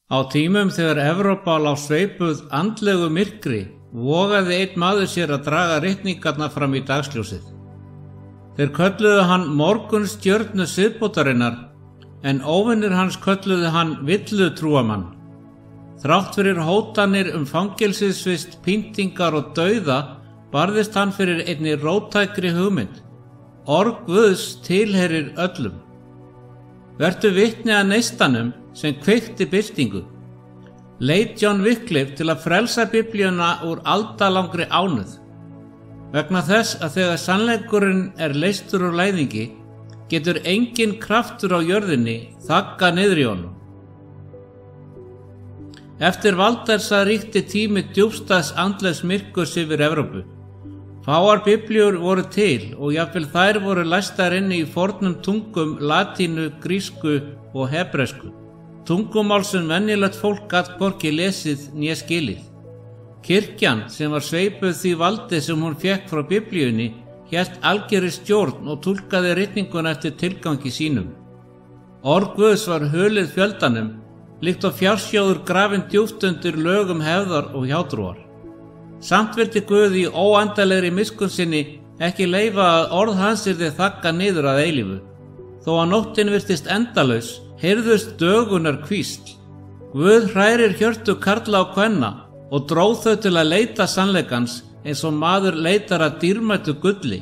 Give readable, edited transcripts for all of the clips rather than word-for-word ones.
Á tímum þegar Evrópa lá sveipuð andlegu myrkri vogaði einn maður sér að draga ritningarnar fram í dagsljósið. Þeir kölluðu hann morgunstjörnu siðbótarinnar, en óvinir hans kölluðu hann villutrúamann. Þrátt fyrir hótanir fangelsisvist, pyntingar og dauða barðist hann fyrir einni róttækri hugmynd. Orð Guðs tilheyrir öllum. Vertu vitni að neistanum sem kveikti byltingu. Leit John Wycliffe til að frelsa Biblíuna úr aldalangri ánauð. Vegna þess að þegar sannleikurinn leystur úr læðingi, getur engin kraftur á jörðinni þagga niður í honum. Eftir Valdersa ríkti tími djúpstæðs andlegs myrkurs yfir Evrópu. Fáar biblíur voru til og jafnvel þær voru læstar inni í fornum tungum latínu, grísku og hebresku. Tungumál sem venjulegt fólk gat hvorki lesið né skilið. Kirkjan, sem var sveipuð því valdi sem hún fékk frá biblíunni, hélt algerri stjórn og túlkaði ritninguna eftir tilgangi sínum. Orð Guðs var hulið fjöldanum, líkt og fjársjóður grafinn djúpt undir lögum hefðar og hjátrúar. Samt vildi Guð í óendanlegri miskunn sinni ekki leyfa að orð hans yrði þagga niður að eilífu. Þó að nóttin virtist endalaus, heyrðust dögunar hvísl. Guð hrærir hjörtu karla og kvenna og dróð þau til að leita sannleikans eins og maður leitar að dýrmætu gulli.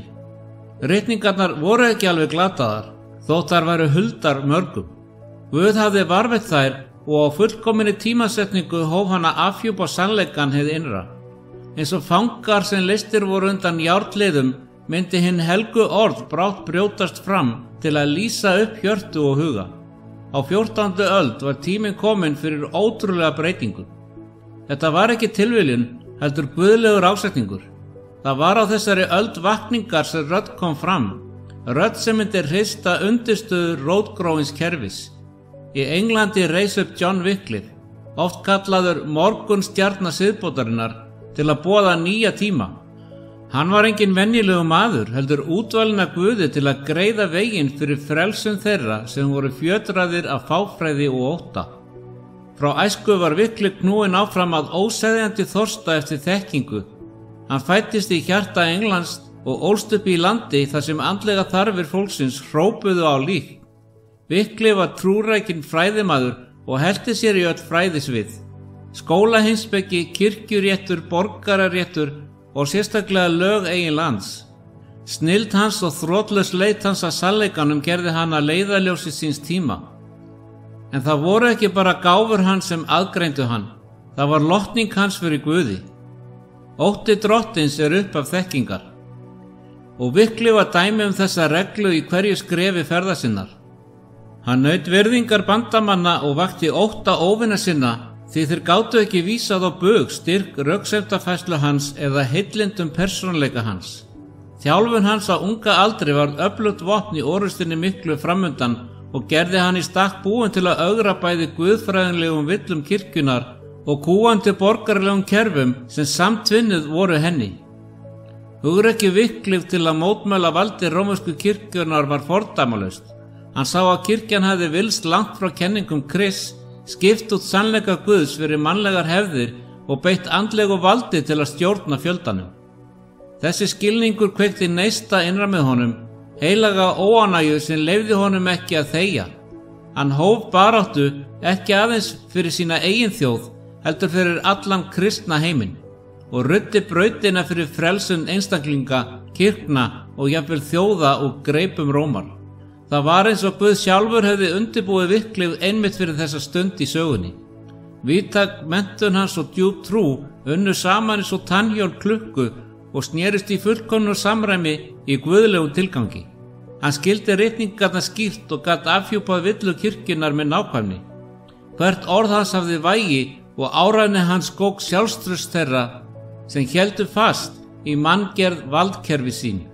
Ritningarnar voru ekki alveg glataðar, þótt þær væru huldar mörgum. Guð hafði varveitt þær og á fullkominni tímasetningu hóf hann að afhjúpa sannleikan hið innra. Eins og fangar sem leystir voru undan járnliðum myndi hinn helgu orð brátt brjótast fram til að lýsa upp hjörtu og huga. Á 14. öld var tíminn kominn fyrir ótrúlega breytingu. Þetta var ekki tilviljun, heldur guðlegur ásetningur. Það var á þessari öld vakningar sem rödd kom fram, rödd sem myndi hrista undirstöður rótgróins kerfis. Í Englandi reis upp John Wycliffe, oft kallaður morgunstjarna siðbótarinnar, til að boða nýja tíma. Hann var engin venjulegu maður, heldur útvalinn af Guði til að greiða veginn fyrir frelsun þeirra sem voru fjötraðir af fáfræði og ótta. Frá æsku var Wycliffe knúinn áfram að óseðjandi þorsta eftir þekkingu. Hann fæddist í hjarta Englands og ólst upp í landi þar sem andlega þarfir fólksins hrópuðu á lík. Wycliffe var trúrækinn fræðimaður og hellti sér í öll fræðisvið. Skólaheimspeki, kirkjuréttur, borgararéttur og sérstaklega lög eigin lands. Snilld hans og þrotlaus leit hans að sannleikanum gerði hann að leiðarljósi síns tíma. En það voru ekki bara gáfur hans sem aðgreindu hann, það var lotning hans fyrir Guði. Ótti drottins upp af þekkingar. Og Wycliffe var dæmi þessa reglu í hverju skrefi ferða sinnar. Hann naut virðingar bandamanna og vakti ótta óvina sinna, því þeir gátu ekki vísað á bug styrk röksemdafærslu hans eða heillindum persónuleika hans. Þjálfun hans á unga aldri var öflugt vopn í orrustinni miklu framundan og gerði hann í stakk búinn til að ögra bæði guðfræðinlegum villum kirkjunar og kúgandi borgaralegum kerfum sem samtvinnuð voru henni. Hugrekki Wycliffe til að mótmæla valdi rómversku kirkjunar var fordæmalaust. Hann sá að kirkjan hefði vilst langt frá kenningum Krists, skipt út sannleika Guðs fyrir mannlegar hefðir og beitt andlegu valdi til að stjórna fjöldanum. Þessi skilningur kveikti neista innra með honum, heilaga óánægju sem leyfði honum ekki að þegja. Hann hóf baráttu ekki aðeins fyrir sína eigin þjóð, heldur fyrir allan kristna heiminn og ruddi brautina fyrir frelsun einstaklinga, kirkna og jafnvel þjóða og greipum Rómar. Það var eins og Guð sjálfur hefði undirbúið Wycliffe einmitt fyrir þessa stund í sögunni. Víðtæk menntun hans og djúp trú unnu saman eins og tannhjól klukku og snerist í fullkomnu samræmi í guðlegum tilgangi. Hann skildi ritningarnar skýrt og gat afhjúpað villu kirkjunnar með nákvæmni. Hvert orð hans hafði vægi og áræðni hans skók sjálfstraust þeirra sem héldu fast í manngerð valdkerfi sín.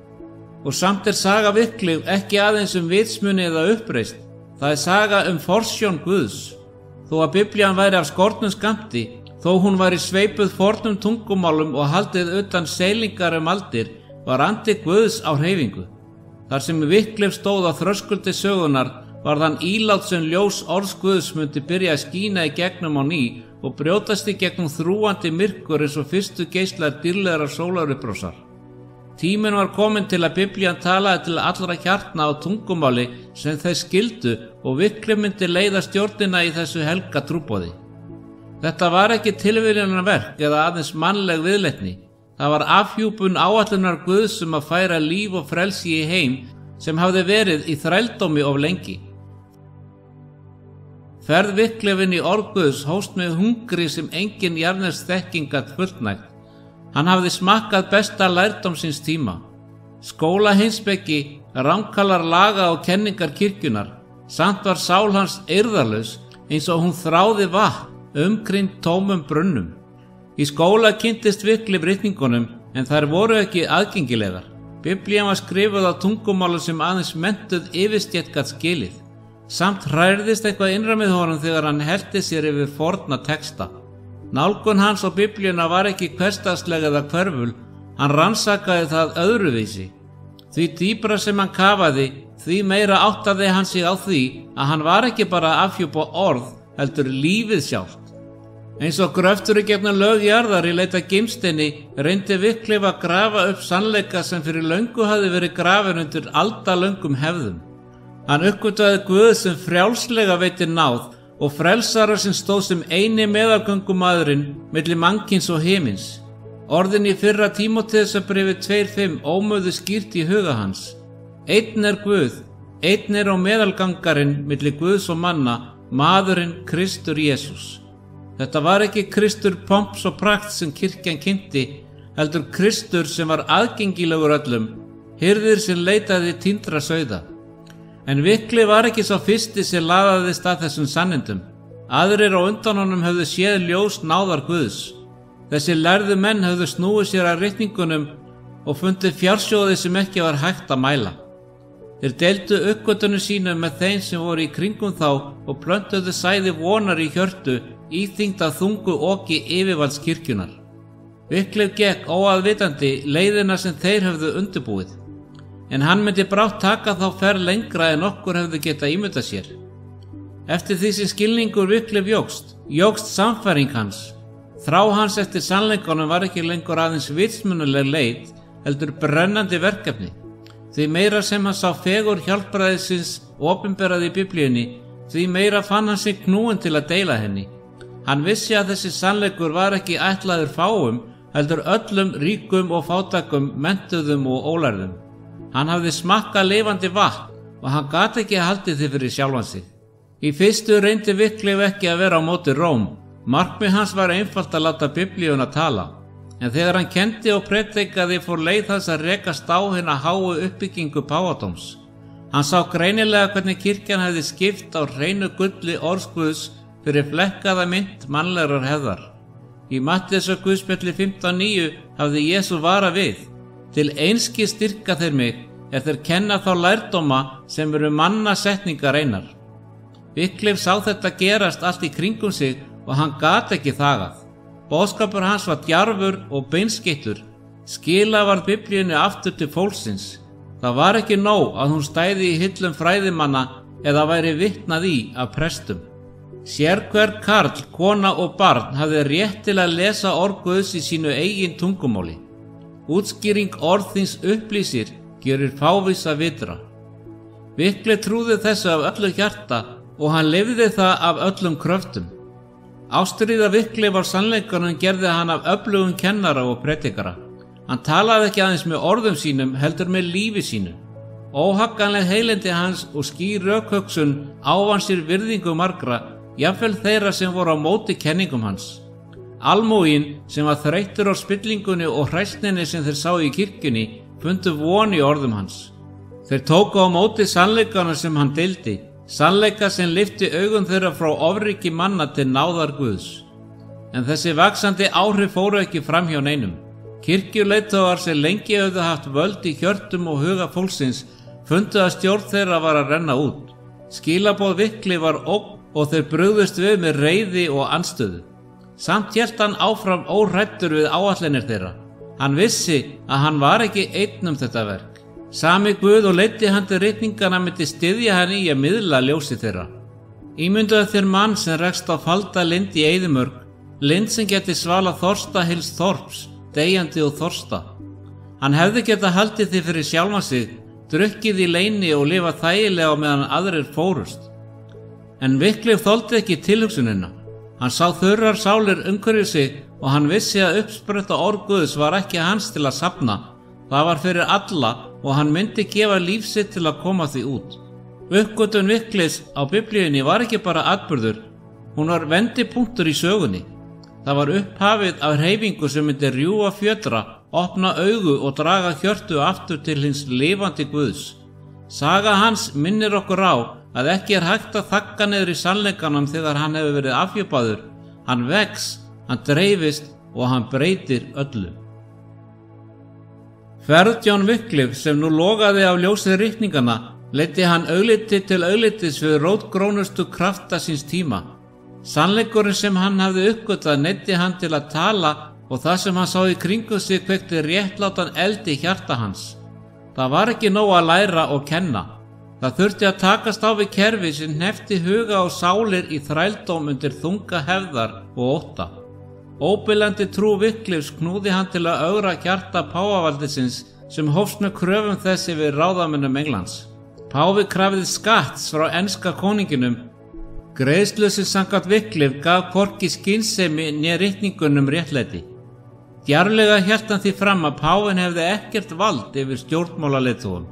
Og samt saga Wycliffe ekki aðeins vitsmuni eða uppreist, það saga forsjón Guðs. Þó að Biblían væri af skornum skammti, þó hún væri sveipuð fornum tungumálum og haldið utan seilingar aldir, var andi Guðs á hreyfingu. Þar sem Wycliffe stóð á þröskuldi sögunar varð hann ílát sem ljós orðs Guðs myndi byrja að skína í gegnum á ný og brjótast í gegnum þrúgandi myrkur eins og fyrstu geislar dýrlegar sólarupprásar. Tíminn var kominn til að Biblían talaði til allra hjartna á tungumáli sem þeir skildu og Wycliffe myndi leiða stjórnina í þessu helga trúboði. Þetta var ekki tilviljunarverk eða aðeins mannleg viðleitni. Það var afhjúpun áætlunar Guðs að færa líf og frelsi í heim sem hafði verið í þrældómi of lengi. Ferð Wycliffe inn í orð Guðs hófst með hungri sem engin jarðnesk þekking gat fullnægt. Hann hafði smakkað besta lærdóm síns tíma. Skóla heimspeki, rankalar laga og kenningar kirkjunar, samt var sál hans eirðarlaus eins og hún þráði vatn umkring tómum brunnum. Í skóla kynntist Wycliffe ritningunum en þær voru ekki aðgengilegar. Biblían var skrifuð á tungumáli sem aðeins menntuð yfirstétt gat skilið. Samt hrærðist eitthvað innra með honum þegar hann hellti sér yfir forna texta. Nálgun hans á Biblíuna var ekki hversdagsleg eða hverful, hann rannsakaði það öðruvísi. Því dýpra sem hann kafaði, því meira áttaði hann sig á því að hann var ekki bara að afhjúpa orð, heldur lífið sjálft. Eins og gröftur í gegnum lög jarðar í leita gimsteini reyndi Wycliffe að grafa upp sannleika sem fyrir löngu hafði verið grafin undir aldalöngum hefðum. Hann uppgötvaði Guð sem frjálslega veitir náð og frelsara sem stóð sem eini meðalgöngumaðurinn milli mannkins og himins. Orðin í fyrra Tímóteusarbréfi 2:5 ómöðu skýrt í huga hans. Einn er Guð, einn er á meðalgangarinn milli Guðs og manna, maðurinn Kristur Jesús. Þetta var ekki Kristur pomps og prakt sem kirkjan kynnti, heldur Kristur sem var aðgengilegur öllum, hirðir sem leitaði týndra sauða. En Wycliffe var ekki sá fyrsti sem laðaðist að þessum sannindum. Aðrir á undan honum höfðu séð ljós náðar Guðs. Þessi lærðu menn höfðu snúið sér að ritningunum og fundið fjársjóði sem ekki var hægt að mæla. Þeir deildu uppgötunum sínum með þeim sem voru í kringum þá og plöntuðu sæði vonar í hjörtu, íþyngd af þungu oki yfirvalds kirkjunar. Wycliffe gekk óaðvitandi leiðina sem þeir höfðu undirbúið. En hann myndi brátt taka þá ferð lengra en okkur hefði getað ímyndað sér. Eftir því sem skilningur Wycliffe jókst samfæring hans. Þrá hans eftir sannleikanum var ekki lengur aðeins vitsmunaleg leit, heldur brennandi verkefni. Því meira sem hann sá fegur hjálpræðisins opinberað í Biblíunni, því meira fann hann sig knúinn til að deila henni. Hann vissi að þessi sannleikur var ekki ætlaður fáum, heldur öllum ríkum og fátækum, menntuðum og ólærðum. Hann hafði smakkað lifandi vatn og hann gat ekki haldið því fyrir sjálfan sig. Í fyrstu reyndi Wycliffe ekki að vera á móti Róm. Markmið hans var einfalt að láta Biblíuna tala. En þegar hann kenndi og predikaði fór leið hans að rekast á hina háu uppbyggingu páfadóms. Hann sá greinilega hvernig kirkjan hefði skipt á hreinu gulli orðs Guðs fyrir flekkaða mynd mannlegrar hefðar. Í Matteusarguðspjalli 15:9 hafði Jesús varað við: til einski styrka þeir mig þeir kenna þá lærdóma sem eru manna setningar einar. Wycliffe sá þetta gerast allt í kringum sig og hann gat ekki þagað. Boðskapur hans var djarfur og beinskeyttur. Skila varð Biblíunni aftur til fólksins. Það var ekki nóg að hún stæði í hillum fræðimanna eða væri vitnað í af prestum. Sérhver karl, kona og barn hafði rétt til að lesa orð Guðs í sínu eigin tungumáli. Útskýring orðins upplýsir, gerir fávisa vitra. Wycliffe trúði þessu af öllu hjarta og hann lifði það af öllum kröftum. Ástríða Wycliffe á sannleikanum gerði hann af öflugum kennara og predikara. Hann talaði ekki aðeins með orðum sínum, heldur með lífi sínu. Óhagganleg heilindi hans og skýr rökhugsun ávann sér virðingu margra, jafnvel þeirra sem voru á móti kenningum hans. Almúginn sem var þreyttur á spillingunni og hræsninni sem þeir sá í kirkjunni fundu von í orðum hans. Þeir tóku á móti sannleikana sem hann deildi, sannleika sem lyfti augum þeirra frá ofríki manna til náðar Guðs. En þessi vaxandi áhrif fóru ekki fram hjá neinum. Kirkjuleiðtogar sem lengi höfðu haft völd í hjörtum og huga fólksins fundu að stjórn þeirra var að renna út. Skilaboð Wycliffe var ógn og þeir brugðust við með reiði og andstöðu. Samt hélt hann áfram óhræddur við áætlanir þeirra. Hann vissi að hann var ekki einn þetta verk. Sami Guð og leiddi hann til ritninganna myndi styðja hann í að miðla ljósi þeirra. Ímyndaðu þér mann sem rekst á falda lind í eyðimörk, lind sem geti svalað þorsta heils þorps, deyjandi og þorsta. Hann hefði getað haldið því fyrir sjálfan sig, drukkið í leyni og lifað þægilega meðan aðrir fórust. En Wycliffe þoldi ekki tilhugsunina. Hann sá þurrar sálir umhverju sig og hann vissi að uppspretta orð Guðs var ekki hans til að safna. Það var fyrir alla og hann myndi gefa líf sitt til að koma því út. Uppgötvun Wycliffes á Biblíunni var ekki bara atburður, hún var vendipunktur í sögunni. Það var upphafið af hreyfingu sem myndi rjúfa fjötra, opna augu og draga hjörtu aftur til hins lifandi Guðs. Saga hans minnir okkur á að ekki hægt að þagga niður í sannleikanum þegar hann hefur verið afhjúpaður. Hann vex, hann dreifist og hann breytir öllu. Ferð John Wycliffe sem nú logaði af ljósið ritninganna leiddi hann augliti til auglitis við rótgrónustu krafta síns tíma. Sannleikurinn sem hann hafði uppgötvað neyddi hann til að tala og það sem hann sá í kringum sig kveikti réttlátan eld í hjarta hans. Það var ekki nóg að læra og kenna. Það þurfti að takast á við kerfi sem hneppti huga og sálir í þrældóm undir þunga hefðar og ótta. Óbilandi trú Wycliffes knúði hann til að ögra hjarta páfavaldisins sem hófst með kröfum þess yfir ráðamönnum Englands. Páfi krafðist skatts frá enska konunginum. Greiðslu sem samkvæmt Wycliffe gaf hvorki skynsemi né ritningunum réttlæti. Djarflega hélt hann því fram að páfinn hefði ekkert vald yfir stjórnmálaleiðtogum,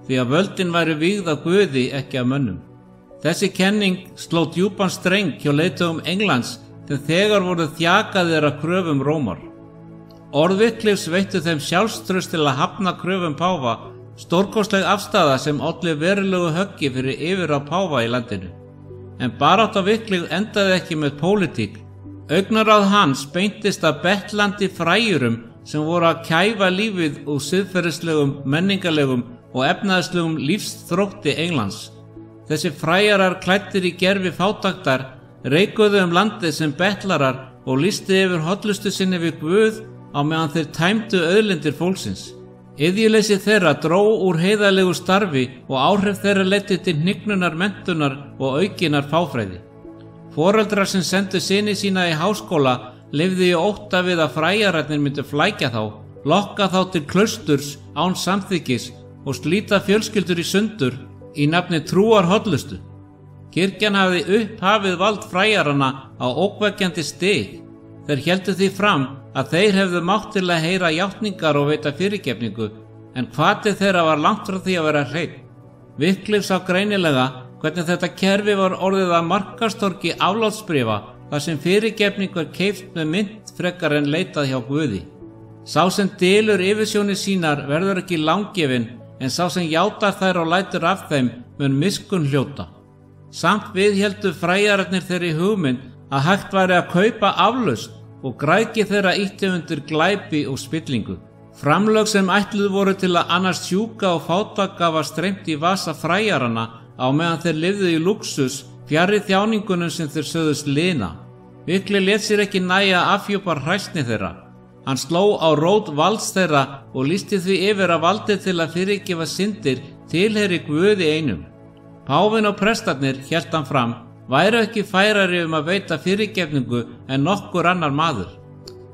því að völdin væri vígð af Guði ekki af mönnum. Þessi kenning sló djúpan streng hjá leiðtogum Englands sem þegar voru þjakaðir af kröfum Rómar. Orð Wycliffes veittu þeim sjálfstraust til að hafna kröfum páfa, stórkostleg afstaða sem olli verulegu höggi fyrir yfirráð páfa í landinu. En barátta Wycliffe endaði ekki með pólitík. Augnaráð hans beintist að bettlandi fræjurum sem voru að kæfa lífið úr siðferðislegum, menningarlegum og efnaðislegum lífsþrótti Englands. Þessi fræjarar klæddir í gervi fátæktar reikuðu landið sem bettlarar og lýstu yfir hollustu sinni við Guð á meðan þeir tæmdu auðlindir fólksins. Iðjuleysi þeirra dró úr heiðarlegu starfi og áhrif þeirra leiddi til hnignunar menntunar og aukinnar fáfræði. Foreldrar sem sendu syni sína í háskóla lifðu í ótta við að fræjararnir myndu flækja þá, lokka þá til klausturs án samþykkis og slíta fjölskyldur í sundur í nafni trúar hollustu. Kirkjan hafði upphafið vald fræjaranna á ógnvekjandi stig. Þeir héldu því fram að þeir hefðu mátt til að heyra játningar og veita fyrirgefningu, en hvati þeirra var langt frá því að vera hreinn. Wycliffe sá greinilega hvernig þetta kerfi var orðið að markastorgi aflátsbréfa þar sem fyrirgefning var keypt með mynt frekar en leitað hjá Guði. Sá sem dylur yfirsjónir sínar verður ekki langgefinn, en sá sem játar þær og lætur af þeim mun miskunn hljóta. Samt viðhéldu fræjararnir þeirri hugmynd að hægt væri að kaupa aflausn og græðgi þeirra ýtti undir glæpi og spillingu. Framlög sem ætluð voru til að annars sjúka og fátæka var streymt í vasa fræjaranna á meðan þeir lifðu í luxus fjarri þjáningunum sem þeir sögðust lina. Wycliffe lét sér ekki nægja að afhjúpa hræsni þeirra. Hann sló á rót valds þeirra og lýsti því yfir að valdið til að fyrirgefa syndir tilheyri Guði einum. Páfinn og prestarnir, hélt hann fram, væru ekki færari að veita fyrirgefningu en nokkur annar maður.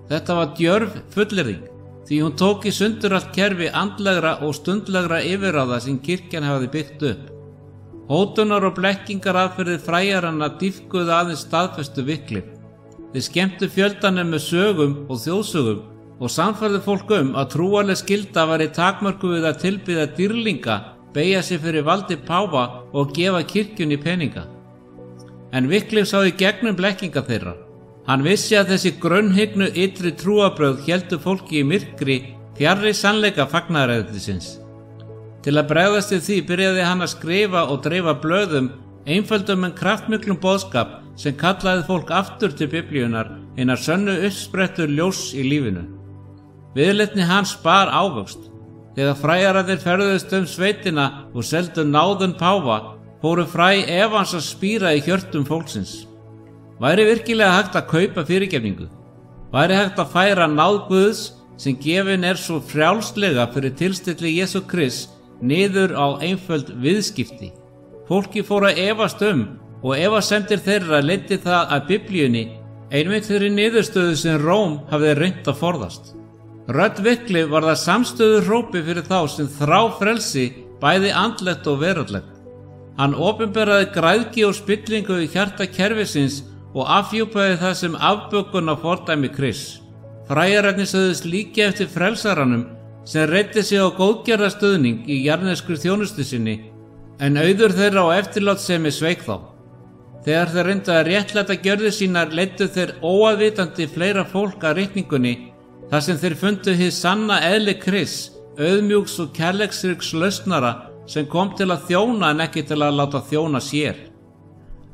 Þetta var djörf fullyrðing, því hún tók í sundur allt kerfi andlegra og stundlegra yfirráða sem kirkjan hafði byggt upp. Hótunar og blekkingar aðferðir fræjaranna dýpkuðu aðeins staðfestu Wycliffe. Þeir skemmtu fjöldanum með sögum og þjóðsögum og sannfærðu fólk að trúarleg skylda væri takmörkuð við að tilbiðja dýrlinga, beygja sig fyrir valdi páfa og gefa kirkjunni peninga. En Wycliffe sá í gegnum blekkinga þeirra. Hann vissi að þessi grunnhyggnu ytri trúarbrögð héldu fólki í myrkri fjarri sannleika fagnaðaræðisins. Til að bregðast við því byrjaði hann að skrifa og dreifa blöðum, einföldum en kraftmiklum boðskap sem kallaði fólk aftur til Biblíunnar, hinar sönnu uppsprettur ljós í lífinu. Viðleitni hans bar ávöxt. Þegar fræjararnir ferðuðust sveitina og seldu náðun páfa, fóru fræ efans að spíra í hjörtum fólksins. Væri virkilega hægt að kaupa fyrirgefningu? Væri hægt að færa náð Guðs sem gefin svo frjálslega fyrir tilstilli Jesú Krist niður á einföld viðskipti. Fólki fór að efast og efasemdir þeirra leiddi það að Biblíunni einmitt þeirri niðurstöðu sem Róm hafði reynt að forðast. Rödd Wycliffe var það samstöðu hrópi fyrir þá sem þrá frelsi bæði andlegt og veraldlegt. Hann opinberaði græðgi og spillingu í hjarta kerfisins og afhjúpaði það sem afbökun á fordæmi Krists. Fræjararnir sögðust líkja eftir frelsaranum sem reiddi sig á góðgerðarstuðning í jarðneskri þjónustu sinni, en auður þeirra á eftirlátssemi sveik þá. Þegar þeir reyndu að réttlæta gjörðir sínar leiddu þeir óaðvitandi fleira fólk að ritningunni þar sem þeir fundu hið sanna eðli Krists, auðmjúks og kærleiksríks lausnara sem kom til að þjóna en ekki til að láta þjóna sér.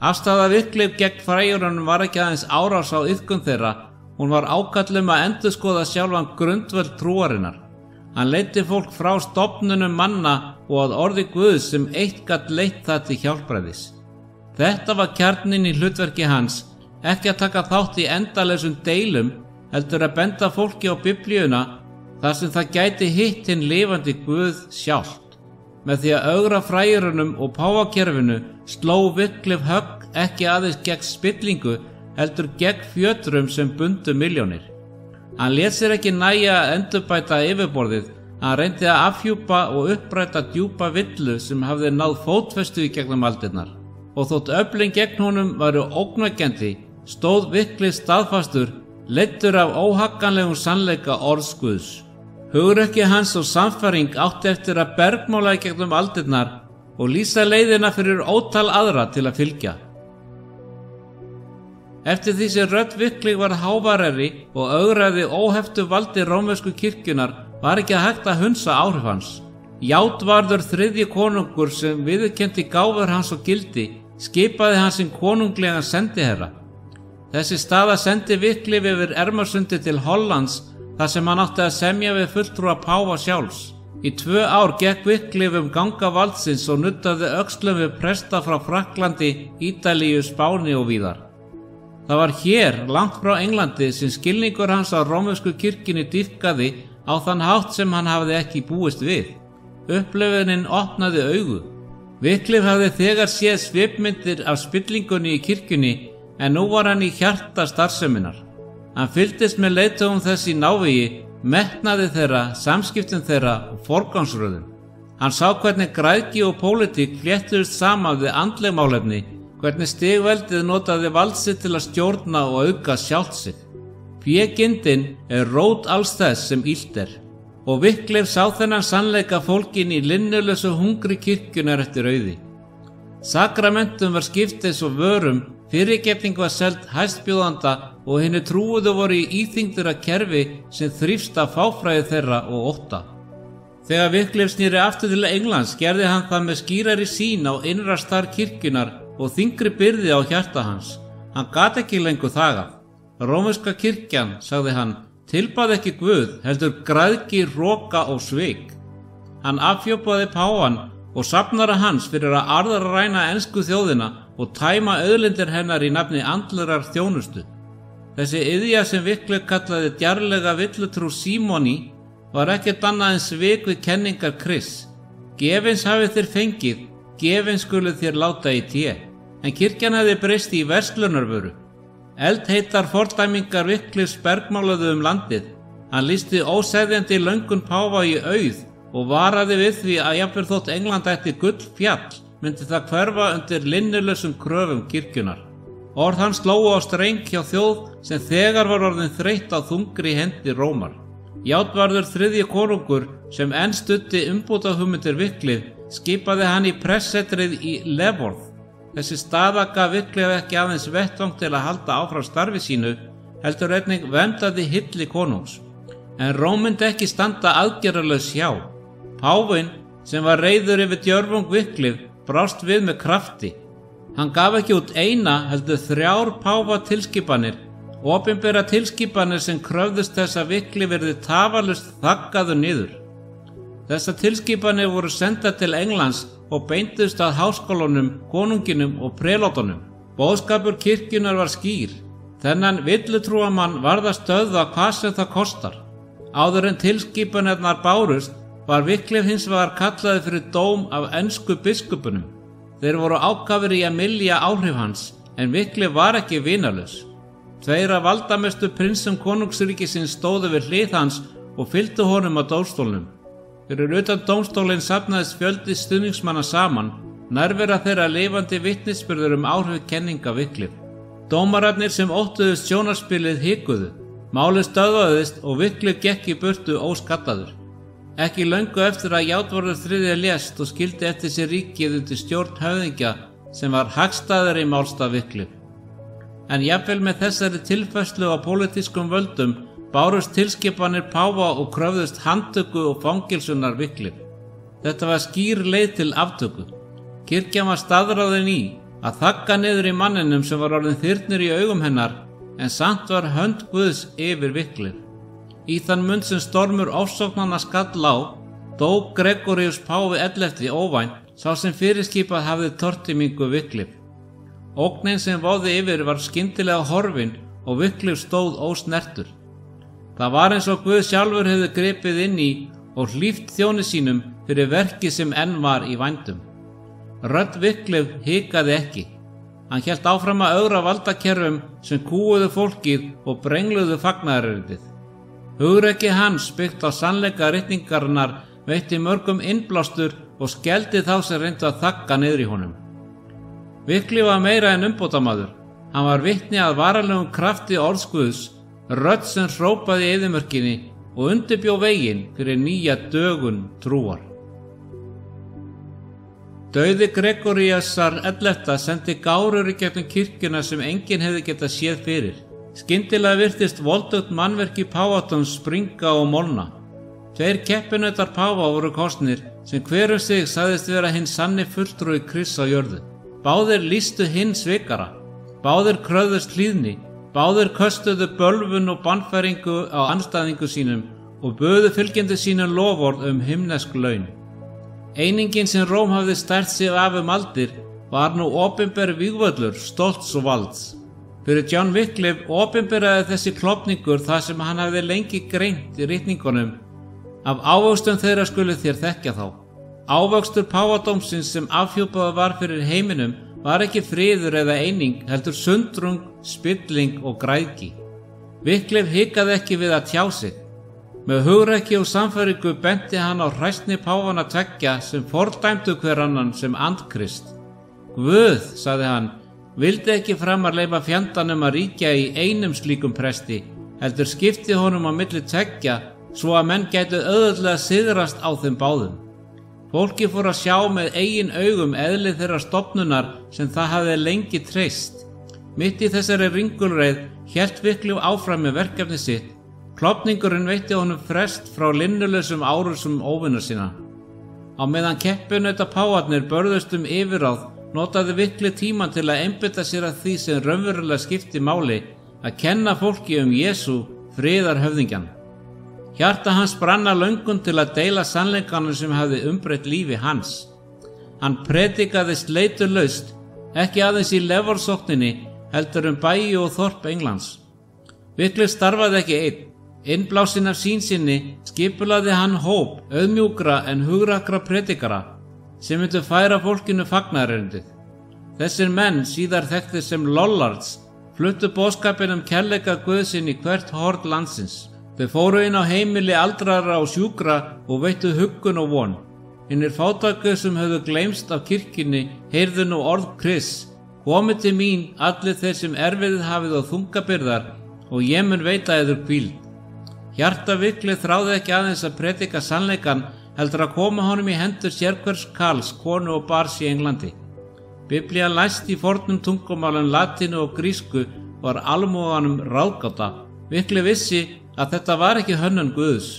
Afstaða Wycliffe gegn fræjurunum var ekki aðeins árás á iðkun þeirra, hún var ákall að endurskoða sjálfan grundvöll trúarinnar. Hann leiddi fólk frá stofnunum manna og að orði Guðs sem eitt gat leitt það til hjálpræðis. Þetta var kjarninn í hlutverki hans, ekki að taka þátt í endalausum deilum, heldur að benda fólki á Biblíuna þar sem það gæti hitt hinn lifandi Guð sjálft. Með því að ögra fræjurunum og páfakerfinu sló Wycliffe högg ekki aðeins gegn spillingu, heldur gegn fjötrum sem bundu milljónir. Hann lét sér ekki nægja að endurbæta yfirborðið, hann reyndi að afhjúpa og uppræta djúpa villu sem hafði náð fótfestu í gegnum aldirnar. Og þótt öflin gegn honum varu ógnvekjandi, stóð Wycliffe staðfastur, leiddur af óhagganlegum sannleika orðs Guðs. Hugrekki hans og sannfæring átti eftir að bergmála í gegnum aldirnar og lýsa leiðina fyrir ótal aðra til að fylgja. Eftir því sem rödd Wycliffe var háværari og ögraði óheftu valdi rómversku kirkjunnar var ekki hægt að hunsa áhrif hans. Játvarður þriðji konungur sem viðurkenndi gáfur hans og gildi skipaði hann sem konunglegan sendiherra. Þessi staða sendi Wycliffe yfir Ermarsundi til Hollands þar sem hann átti að semja við fulltrúa páfa sjálfs. Í 2 ár gekk Wycliffe ganga valdsins og nuttaði öxlum við presta frá Frakklandi, Ítalíu, Spáni og víðar. Það var hér, langt frá Englandi, sem skilningur hans á rómversku kirkjunni dýpkaði á þann hátt sem hann hafði ekki búist við. Upplifunin opnaði augu. Wycliffe hafði þegar séð svipmyndir af spillingunni í kirkjunni, en nú var hann í hjarta starfseminnar. Hann fylgdist með leiðtogum þess í návígi, metnaði þeirra, samskiptum þeirra og forgangsröðum. Hann sá hvernig græðgi og pólitík fléttuðust saman við andleg málefni, hvernig stigveldið notaði vald sitt til að stjórna og auka sjálft sig. Fégindin rót alls þess sem illt og Wycliffe sá þennan sannleika fólkin í linnulausu hungri kirkjunar eftir auði. Sakramentum var skipt eins og vörum, fyrirgefning var selt hæstbjóðanda og hinni trúuðu voru í íþyngdura kerfi sem þrífst af fáfræði þeirra og ótta. Þegar Wycliffe snýri aftur til Englands gerði hann það með skýrari sýn á innra starf kirkjunar og þyngri byrði á hjarta hans. Hann gat ekki lengur þagað. Rómverska kirkjan, sagði hann, tilbað ekki Guð, heldur græðgi, hroka og svik. Hann afhjúpaði páfann og safnara hans fyrir að arðræna ensku þjóðina og tæma auðlindir hennar í nafni andlegrar þjónustu. Þessi iðja sem Wycliffe kallaði djarflega villutrú símoni var ekkert annað en svik við kenningar Krists. Gefins hafið þér fengið, gefins skuluð þér láta í té. En kirkjan hefði breyst í verslunarvöru. Eldheitar fordæmingar Wycliffes bergmáluðu landið. Hann lýsti óseðjandi löngun páfa í auð og varaði við því að jafnvel þótt England ætti gullfjall, myndi það hverfa undir linnulausum kröfum kirkjunar. Orð hans slógu á streng hjá þjóð sem þegar var orðin þreytt á þungri hendi Rómar. Játvarður þriðji konungur sem enn studdi umbótahugmyndir Wycliffe skipaði hann í pressetrið í Leavenworth. Þessi staða gaf Wycliffe ekki aðeins vettvang til að halda áfram starfi sínu, heldur einnig verndaði hylli konungs. En Róm myndi ekki standa aðgerðalaus hjá. Páfinn, sem var reiður yfir djörfung Wycliffe, brást við með krafti. Hann gaf ekki út eina, heldur 3 páfa tilskipanir, opinbera tilskipanir sem kröfðust þess að Wycliffe yrði tafarlaust þaggaður niður. Þessar tilskipanir voru sendar til Englands og beindust að háskólanum, konunginum og prelótunum. Boðskapur kirkjunar var skýr. Þennan villutrúamann varð að stöðva hvað sem það kostar. Áður en tilskipanirnar bárust var Wycliffe hins vegar kallaði fyrir dóm af ensku biskupunum. Þeir voru ákafir í að mylja áhrif hans, en Wycliffe var ekki vinalaus. Tveir af valdamestu prinsum konungsríkisins stóðu við hlið hans og fylgdu honum á dómstólnum. Fyrir utan dómstólinn safnaðist fjöldi stuðningsmanna saman, nærvera þeirra lifandi vitnisburður áhrif kenninga Wycliffe. Dómararnir sem óttuðust sjónarspilið hikuðu. Málið stöðvaðist og Wycliffe gekk í burtu óskaddaður. Ekki löngu eftir að Játvarður III lést og skildi eftir sér ríkið undir stjórn höfðingja sem var hagstæður í málstað Wycliffe. En jafnvel með þessari tilfærslu á pólitískum völdum bárust tilskipanir páfa og kröfðust handtöku og fangilsunar Wycliffe. Þetta var skýr leið til aftöku. Kirkjan var staðráðin í að þagga niður í manninum sem var orðinn þyrnir í augum hennar, en samt var hönd Guðs yfir Wycliffe. Í þann mund sem stormur ofsóknanna skall á, dó Gregorius páfi 11. óvænt, sá sem fyrirskipað hafði tortímingu Wycliffe. Ógnin sem vofði yfir var skyndilega horfin og Wycliffe stóð ósnertur. Það var eins og Guð sjálfur hefði gripið inn í og hlíft þjóni sínum fyrir verki sem enn var í vændum. Rödd Wycliffe hikaði ekki. Hann hélt áfram að ögra valdakerfum sem kúguðu fólkið og brengluðu fagnaðarerindið. Hugrekki hans byggt á sannleika ritningarinnar veitti mörgum innblástur og skeldi þá sem reyndu að þagga niður í honum. Wycliffe var meira en umbótamaður. Hann var vitni að varanlegum krafti orðs Guðs, rödd sem hrópaði í eyðimörkinni og undirbjó veginn fyrir nýja dögun trúar. Dauði Gregoriusar 11. sendi gárur í gegnum kirkjuna sem enginn hefði getað séð fyrir. Skyndilega virtist voldugt mannverki páfatans springa og molna. Tveir keppinautar páfa voru kosnir sem hver sig sagðist vera hinn sanni fulltrúi Krists á jörðu. Báðir lýstu hinn svikara. Báðir kröfðust hlýðni. Báðir köstuðu bölvun og bannfæringu á andstæðingu sínum og buðu fylgjandi sínum loforð himnesk laun. Einingin sem Róm hafði stært sig af aldir var nú opinber vígvöllur stolts og valds. Fyrir John Wycliffe opinberaði þessi klofningur það sem hann hafði lengi greint í ritningunum. Af ávöxtum þeirra skulu þér þekkja þá. Ávöxtur páfadómsins sem afhjúpaður var fyrir heiminum var ekki friður eða eining, heldur sundrung, spilling og græðgi. Wycliffe hikaði ekki við að tjá sig. Með hugrekki og sannfæringu benti hann á hræsni páfana tveggja sem fordæmdu hver annan sem andkrist. Guð, sagði hann, vildi ekki framar leyfa fjandanum að ríkja í einum slíkum presti, heldur skipti honum á milli tveggja svo að menn gætu auðveldlega sigrast á þeim báðum. Fólki fór að sjá með eigin augum eðli þeirra stofnunar sem það hafði lengi treyst. Mitt í þessari ringulreið hélt Wycliffe áfram með verkefni sitt. Klofningurinn veitti honum frest frá linnulausum árusum óvinna sína. Á meðan keppinauta páfarnir börðust yfirráð, notaði Wycliffe tíman til að einbeita sér að því sem raunverulega skipti máli, að kenna fólki Jesú, friðarhöfðingjan. Hjarta hans brann af löngun til að deila sannleikanum sem hafði umbreytt lífi hans. Hann predikaði sleitulaust, ekki aðeins í leforsókninni, heldur bæi og þorp Englands. Wycliffe starfaði ekki einn. Innblásinn af sín sinni skipulaði hann hóp auðmjúkra en hugrakra predikara sem myndu færa fólkinu fagnaðarerindið. Þessir menn, síðar þekktir sem Lollards, fluttu boðskapinn kærleika Guðsinn í hvert horn landsins. Þau fóru inn á heimili aldrara og sjúkra og veittu huggun og von. Hinnir fátæku sem höfðu gleymst af kirkjunni heyrðu nú orð Krists: Komið til mín, allir þeir sem erfiðið hafið og þungabyrðar, og ég mun veita yður hvíld. Hjarta Wycliffe þráði ekki aðeins að predika sannleikann, heldur að koma honum í hendur sérhvers karls, konu og barns í Englandi. Biblía læst í fornum tungumálum latínu og grísku var almúganum ráðgáta. Wycliffe vissi að þetta var ekki hönnun Guðs.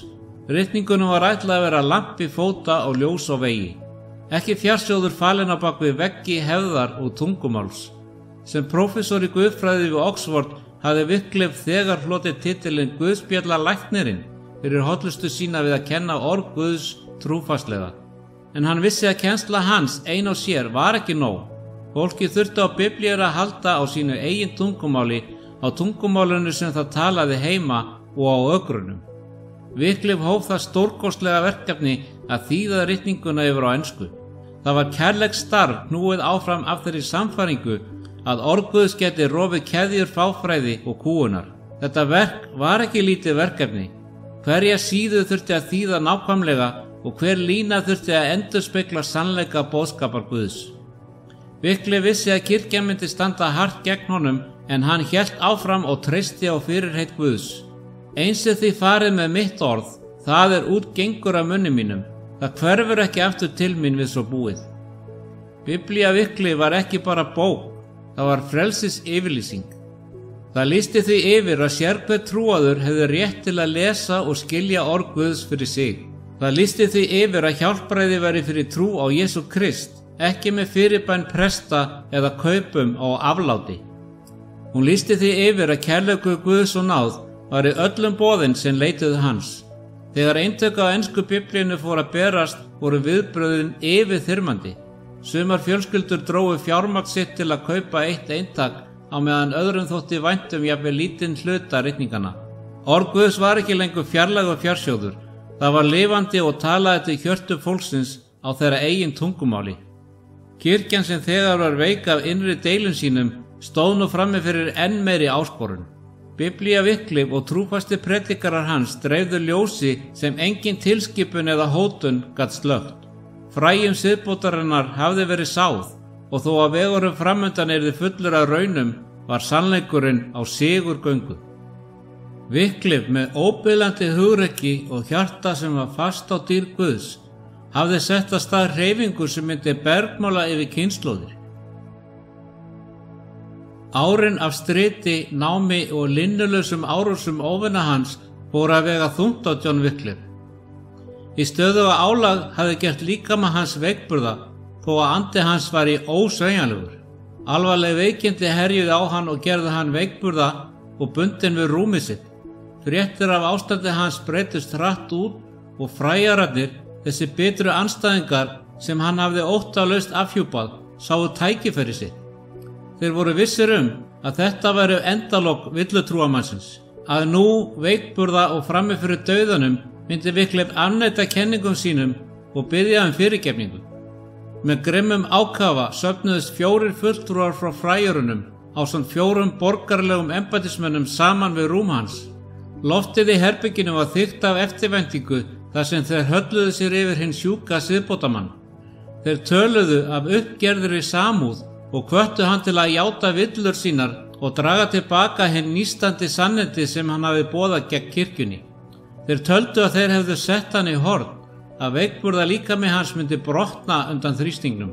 Ritningunum var ætlað að vera lampi fóta og ljós á vegi. Ekki fjarsjóður falinn á bak við veggi, hefðar og tungumáls. Sem prófessor í guðfræði við Oxford hafði Wycliffe þegar hlotið titilinn Guðspjalla læknirinn fyrir hollustu sína við að kenna orð Guðs trúfastlega. En hann vissi að kennsla hans ein og sér var ekki nóg. Fólki þurfti á biblíur að halda á sínu eigin tungumáli, á tungumálinu sem það talaði heima og á ögrunum. Wycliffe hóf það stórkostlega verkefni að þýða ritninguna yfir á ensku. Það var kærleiks starf knúið áfram af þeirri samfæringu að orð Guðs geti rofið keðjur fáfræði og kúgunar. Þetta verk var ekki lítið verkefni. Hverja síðu þurfti að þýða nákvæmlega og hver lína þurfti að endurspegla sannleika boðskapar Guðs. Wycliffe vissi að kirkjan myndi standa hart gegn honum, en hann hélt áfram og treysti á fyrirheit Guðs. Eins er því farið með mitt orð, það er útgengur af munni mínum. Það hverfur ekki aftur til mín við svo búið. Biblía Wycliffe var ekki bara bók, það var frelsis yfirlýsing. Það lýsti því yfir að sérhver trúaður hefði rétt til að lesa og skilja orð Guðs fyrir sig. Það lýsti því yfir að hjálpræði væri fyrir trú á Jesú Krist, ekki með fyrirbæn presta eða kaupum á afláti. Hún lýsti því yfir að kærleikur Guðs og náð var í öllum boðin sem leituðu hans. Þegar eintök á ensku biblíunni fór að berast voru viðbrögðin yfirþyrmandi. Sumar fjölskyldur drógu fjármagn sitt til að kaupa eitt eintak á meðan öðrum þótti vænt jafnvel lítinn hluta ritninganna. Orð Guðs var ekki lengur fjarlægur fjarsjóður. Það var lifandi og talaði til hjörtu fólksins á þeirra eigin tungumáli. Kirkjan sem þegar var veik af innri deilum sínum stóð nú frammi fyrir enn meiri áskorun. Biblía Wycliffe og trúfasti predikarar hans dreifðu ljósi sem engin tilskipun eða hótun gat slökkt. Fræjum siðbótarinnar hafði verið sáð og þó að vegurum framundan yrði fullur af raunum var sannleikurinn á sigurgöngu. Wycliffe með óbilandi hugrekki og hjarta sem var fast á dýr Guðs hafði sett af stað hreyfingu sem myndi bergmála yfir kynslóðir. Árin af striti, námi og linnulausum árásum óvina hans fóru að vega þungt á John Wycliffe. Í stöðuga álag hafði gert líkama hans veikburða þó að andi hans var í ósveigjanlegur. Alvarleg veikindi herjuði á hann og gerði hann veikburða og bundinn við rúmið sitt. Fréttir af ástandi hans breytust hratt út og fræjararnir, þessi bitru andstæðingar sem hann hafði óttalaust afhjúpað, sáu tækifæri sitt. Þeir voru vissir að þetta væri endalok villutrúamannsins, að nú veikburða og frammi fyrir dauðanum myndi Wycliffe afneita kenningum sínum og biðja fyrirgefningu. Með grimmum ákafa söfnuðust 4 fulltrúar frá fræjurunum ásamt 4 borgarlegum embættismönnum saman við rúm hans. Loftið í herberginu var þykkt af eftirvæntingu þar sem þeir hölluðu sér yfir hinn sjúka siðbótamann. Þeir töluðu af uppgerðri samúð og hvöttu hann til að játa villur sínar og draga tilbaka hinn nístandi sannindi sem hann hafi boðað gegn kirkjunni. Þeir töldu að þeir hefðu sett hann í horn, að veikburða líkami hans myndi brotna undan þrýstingnum.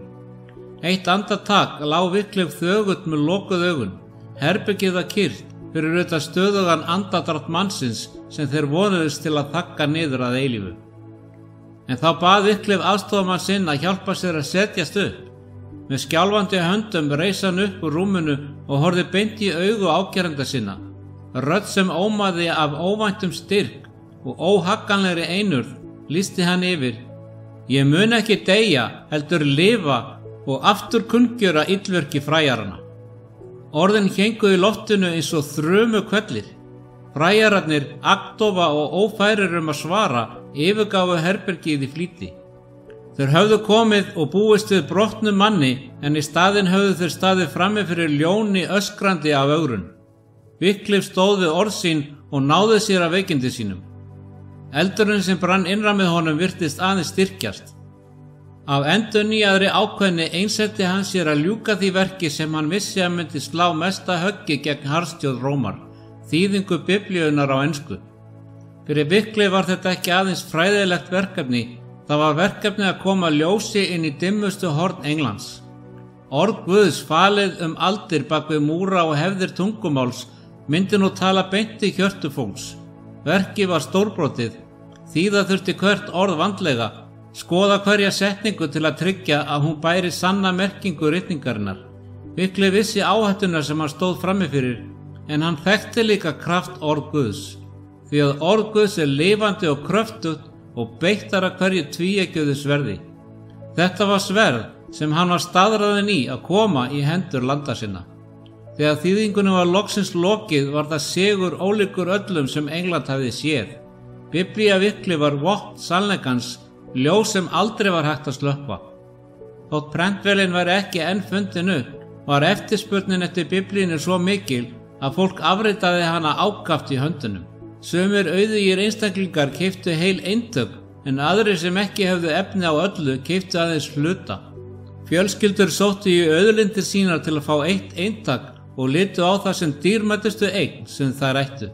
Eitt andartak lá Wycliffe þögull með lokuð augun. Herbergið var kyrrt fyrir utan stöðugan andardrátt mannsins sem þeir vonuðust til að þagga niður að eilífu. En þá bað Wycliffe aðstoðarmann sinn að hjálpa sér að setjast upp. Með skjálfandi höndum reis hann upp úr rúminu og horfði beint í augu ágerenda sinna. Rödd sem ómaði af óvæntum styrk og óhagganlegri einurð lýsti hann yfir: Ég mun ekki deyja, heldur lifa og aftur kunngjöra illverki fræjaranna. Orðin héngu í loftinu eins og þrumu kvellir. Fræjararnir, agndofa og ófærir að svara, yfirgáfu herbergið í flýti. Þeir höfðu komið og búist við brotnum manni, en í staðinn höfðu þeir staðið frammi fyrir ljóni öskrandi af ögrun. Wycliffe stóð við orð sín og náði sér af veikindi sínum. Eldurinn sem brann innra með honum virtist aðeins styrkjast. Af endurnýjaðri ákveðni einsetti hann sér að ljúka því verki sem hann vissi að myndi slá mesta höggi gegn harðstjórn Rómar, þýðingu biblíunnar á ensku. Fyrir Wycliffe var þetta ekki aðeins fræðilegt verkefni, það var verkefni að koma ljósi inn í dimmustu horn Englands. Orð Guðs falið aldir bak við múra og hefðir tungumáls myndi nú tala beint í hjörtu fólks. Verkið var stórbrotið, þýða þurfti hvert orð vandlega, skoða hverja setningu til að tryggja að hún bæri sanna merkingu ritningarinnar. Wycliffe vissi áhættuna sem hann stóð frammi fyrir, en hann þekkti líka kraft orð Guðs. Því að orð Guðs er lifandi og kröftugt og beittara hverju tvíeggjuðu sverði. Þetta var sverð sem hann var staðráðinn í að koma í hendur landa sinna. Þegar þýðingunum var loksins lokið var það sigur ólíkur öllum sem England hafði séð. Biblía Wycliffe var vopn sannleikans ljós sem aldrei var hægt að slökkva. Þótt prentvélin væri ekki enn fundin upp, var eftirspurnin eftir Biblíunni svo mikil að fólk afritaði hana ákaft í höndunum. Sumir auðugir einstaklingar keyptu heil eintök, en aðrir sem ekki höfðu efni á öllu keyptu aðeins hluta. Fjölskyldur sóttu í auðlindir sínar til að fá eitt eintak og litu á það sem dýrmætustu eign sem þær ættu.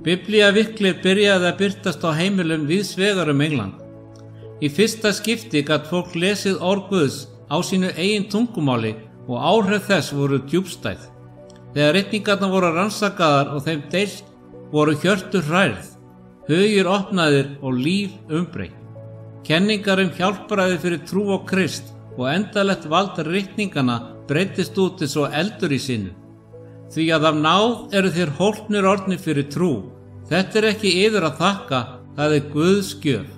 Biblíaviklið byrjaði að birtast á heimilum víðs vegar England. Í fyrsta skipti gat fólk lesið orð Guðs á sínu eigin tungumáli og áhrif þess voru djúpstæð. Þegar ritningarnar voru rannsakaðar og þeim deilt voru hjörtu hrærð, hugir opnaðir og líf umbreytt. Kenningar hjálpræði fyrir trú á Krist og endalegt vald ritninganna breyttist út eins og eldur í sinu. Því að af náð eru þér hólpnir orðnir fyrir trú. Þetta er ekki yður að þakka, það er Guðs gjöf.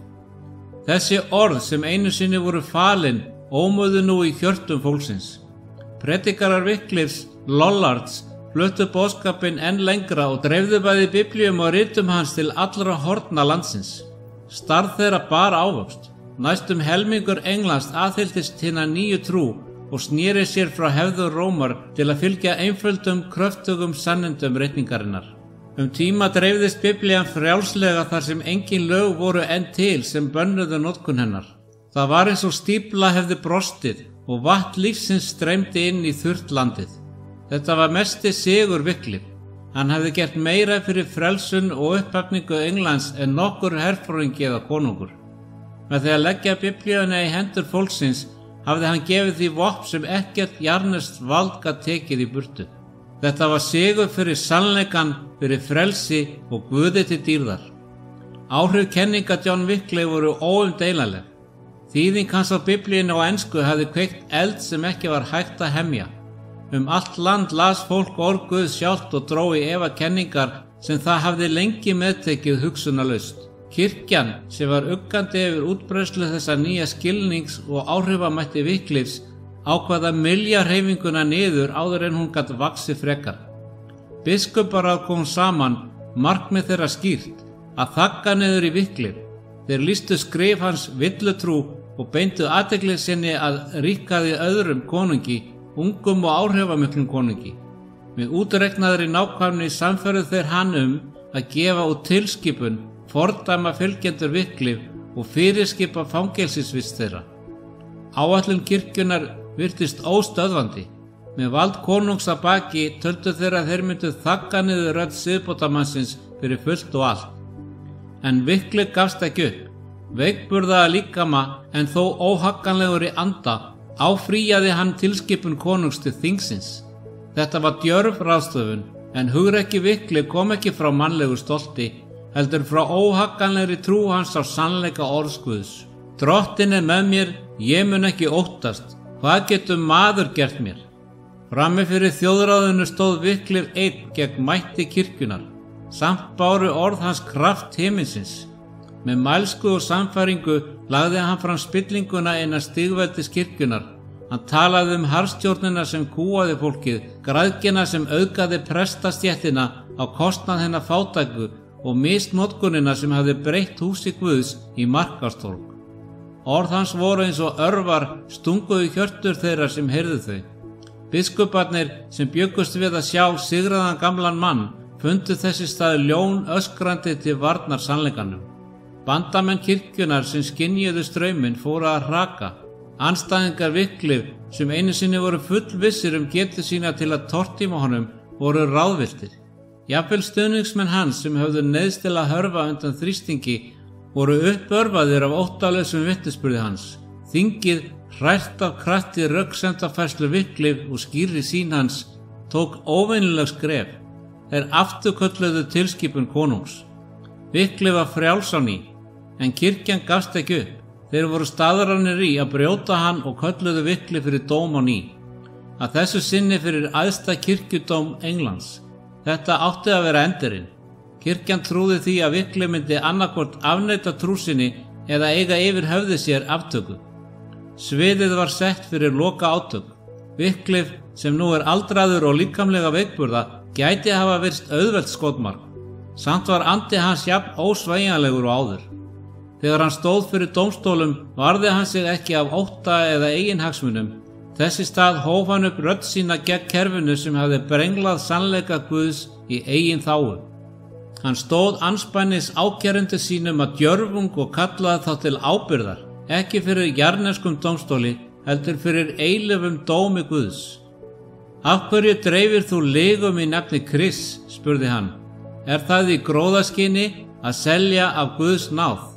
Þessi orð sem einu sinni voru falin ómuðu nú í hjörtum fólksins. Predikarar Wyclifs, Lollards, fluttu boðskapinn enn lengra og dreifðu bæði Biblíum og ritum hans til allra horna landsins. Starf þeirra bar ávöxt. Næstum helmingur Englands aðhylltist hina nýju trú og sneri sér frá hefðu Rómar til að fylgja einföldum, kröftugum sannindum ritningarinnar. Tíma dreifðist Biblían frjálslega þar sem engin lög voru enn til sem bönnuðu notkun hennar. Það var eins og stífla hefði brostið og vatn lífsins streymdi inn í þurrt landið. Þetta var mesti sigur Wyclif. Hann hefði gert meira fyrir frelsun og upphafningu Englands en nokkur herforingi eða konungur. Með því að leggja Biblíuna í hendur fólksins hafði hann gefið því vopn sem ekkert jarðneskt vald gat tekið í burtu. Þetta var sigur fyrir sannleikann, fyrir frelsi og Guði til dýrðar. Áhrif kenninga John Wyclif voru óumdeilanleg. Þýðing hans á Biblíunni á ensku hafði kveikt eld sem ekki var hægt að hemja. Allt land las fólk orð Guðs sjálft og dró í efa kenningar sem það hafði lengi meðtekið hugsunarlaust. Kirkjan, sem var uggandi yfir útbreiðslu þessa nýja skilnings og áhrifamætti Wyclifs, ákvað að mylja hreyfinguna niður áður en hún gat vaxið frekar. Biskuparáð kom saman, markmið þeirra skýrt, að þagga niður í Wyclif. Þeir lýstu skrif hans villutrú og beindu athygli sinni að ríkaði öðrum konungi, ungum og áhrifamiklum konungi. Með útreiknaðri nákvæmni sannfærðu þeir hann að gefa út tilskipun, fordæma fylgjendur Wyclif og fyrirskipa fangelsisvist þeirra. Áætlun kirkjunnar virtist óstöðvandi. Með vald konungs að baki töldu þeir að þeir myndu þagga niður rödd siðbótarmannsins fyrir fullt og allt. En Wyclif gafst ekki upp. Veikburða líkama en þó óhagganlegur í anda áfrýjaði hann tilskipun konungs til þingsins. Þetta var djörf ráðstöfun, en hugrekki Wyclif kom ekki frá mannlegu stolti, heldur frá óhagganlegri trú hans á sannleika orðs Guðs. Drottinn er með mér, ég mun ekki óttast. Hvað getur maður gert mér? Frammi fyrir þjóðráðinu stóð Wyclif einn gegn mætti kirkjunar. Samt báru orð hans kraft himinsins. Með mælsku og sannfæringu lagði hann fram spillinguna innan stigveldis kirkjunar. Hann talaði harðstjórnina sem kúaði fólkið, græðgina sem auðgaði prestastéttina á kostnað hennar fátæku og misnotkunina sem hafði breytt húsi Guðs í markastorg. Orð hans voru eins og örvar stunguðu hjörtur þeirra sem heyrðu þau. Biskuparnir sem bjöggust við að sjá sigraðan gamlan mann fundu þessi stað ljón öskrandi til varnar sannleikanum. Bandamenn kirkjunar sem skynjuðu strauminn fóru að hraka. Andstæðingar Wyclif sem einu sinni voru fullvissir getu sína til að tortíma honum voru ráðvilltir. Jafnvel stuðningsmenn hans sem höfðu neyðst til að hörfa undan þrýstingi voru uppörvaðir af óttalausum vitnisburði hans. Þingið, hrært af krafti röksemdafærslu Wyclif og skýrri sýn hans, tók óvenjuleg skref. Þeir afturkölluðu tilskipun konungs. Wyclif var frjáls á ný, en kirkjan gafst ekki upp. Þeir voru staðrænir í að brjóta hann og kölluðu Wyclif fyrir dóm á ný. Að þessu sinni fyrir æðsta kirkjudóm Englands. Þetta átti að vera endurinn. Kirkjan trúði því að Wyclif myndi annarkvort afneita trú sinni eða eiga yfir höfði sér aftöku. Sviðið var sett fyrir loka átök. Wyclif, sem nú er aldraður og líkamlega veikburða, gæti hafa virst auðvelt skotmark. Samt var andi hans jafn ósveigjanlegur og áður. Þegar hann stóð fyrir dómstólum varði hann sig ekki af ótta eða eiginhagsmunum. Þess í stað hóf hann upp rödd sína gegn kerfinu sem hafði brenglað sannleika Guðs í eigin þágu. Hann stóð andspænis ákærendur sínum að djörfung og kallaði þá til ábyrgðar, ekki fyrir jarðneskum dómstóli, heldur fyrir eilífum dómi Guðs. Af hverju dreifir þú lygum í nafni Krists, spurði hann. Er það í gróðaskyni að selja af Guðs náð?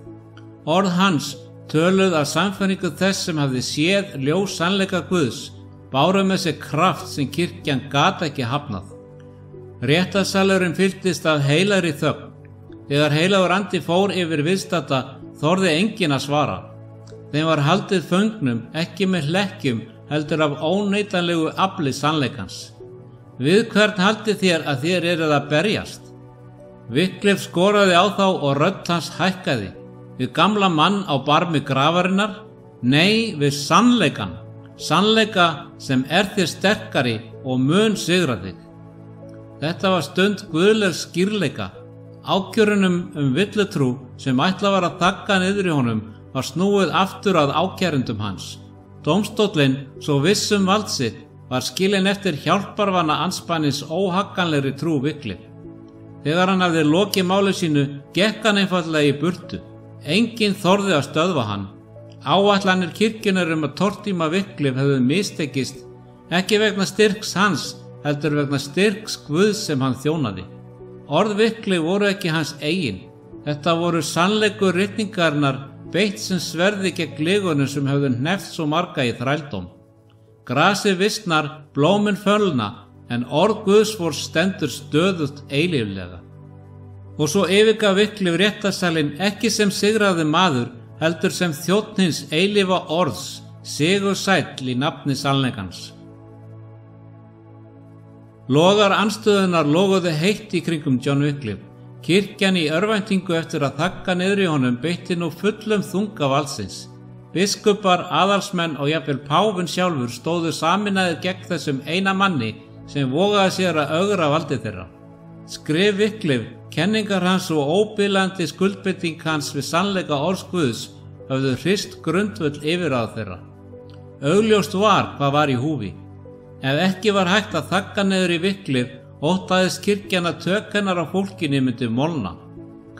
Orð hans, töluð af sannfæringu þess sem hafði séð ljós sannleika Guðs, báru með sér kraft sem kirkjan gat ekki hafnað. Réttarsalurinn fylltist af heilagri þögn. Þegar heilagur andi fór yfir viðstadda þorði enginn að svara. Þeim var haldið föngnum, ekki með hlekkjum, heldur af óneitanlegu afli sannleikans. Við hvern haldið þér að þér eruð að berjast? Wycliffe skoraði á þá og rödd hans hækkaði. Við gamla mann á barmi grafarinnar? Nei, við sannleikan. Sannleika sem er þér sterkari og mun sigra þig. Þetta var stund guðlegs skýrleika. Ákjörunum villutrú sem ætla var að þagga niður í honum var snúið aftur að ákærendum hans. Dómstóllinn, svo vissum vald sitt, var skilinn eftir hjálparvana andspænis óhagganlegri trú Wycliffe. Þegar hann hafði lokið máli sínu, gekk hann einfaldlega í burtu. Enginn þorði að stöðva hann. Áætlanir kirkjunnar að tortíma Wycliffe hefðu mistekist, ekki vegna styrks hans, heldur vegna styrks Guðs sem hann þjónaði. Orð Wycliffe voru ekki hans eigin. Þetta voru sannleikur ritningarinnar beitt sem sverði gegn lygunum sem höfðu hneppt svo marga í þrældóm. Grasið visnar, blómin fölna, en orð Guðs stendur stöðugt eilíflega. Og svo yfirgaf Wycliffe réttarsalinn ekki sem sigraði maður, heldur sem þjónn hins eilífa orðs, sigursæll í nafni sannleikans. Logar andstöðunar loguðu heitt í kringum John Wycliffe. Kirkjan í örvæntingu eftir að þagga niður í honum beitti nú fullum þunga valdsins. Biskupar, aðalsmenn og jafnvel páfinn sjálfur stóðu saminaðir gegn þessum eina manni sem vogaði sér að ögra valdi þeirra. Skrif Wycliffe, kenningar hans og óbilandi skuldbinding hans við sannleika orðs Guðs höfðu hrist grundvöll yfirráð þeirra. Augljóst var hvað var í húfi. Ef ekki var hægt að þagga niður í Wycliffe, óttaðist kirkjan að tök hennar á fólkinu myndi molna.